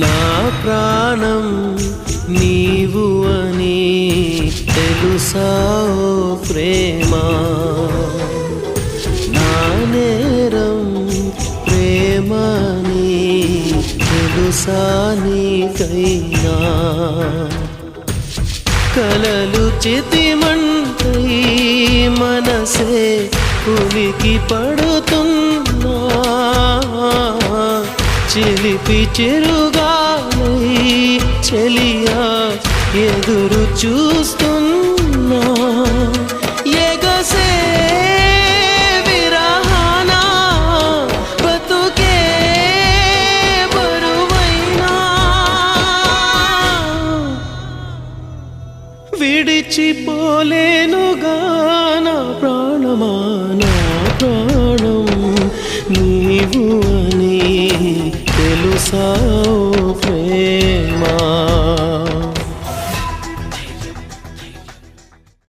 నా ప్రాణం నీవు అని తెలుసా ఓ ప్రేమ, నా నేరం ప్రేమని తెలుసా నీకైనా. కలలు చితిమంటై మనసే ఉనికి పడుతున్నా, చిలిపి చెరుగాలై చెలియా ఎదురు చూస్తున్నా. ఎగసే విరహాన బతుకే బరువైనా, విడిచిపోలేనుగా నా ప్రాణమా, నా ప్రాణం నీవు అని తెలుసా ఓ ప్రేమ.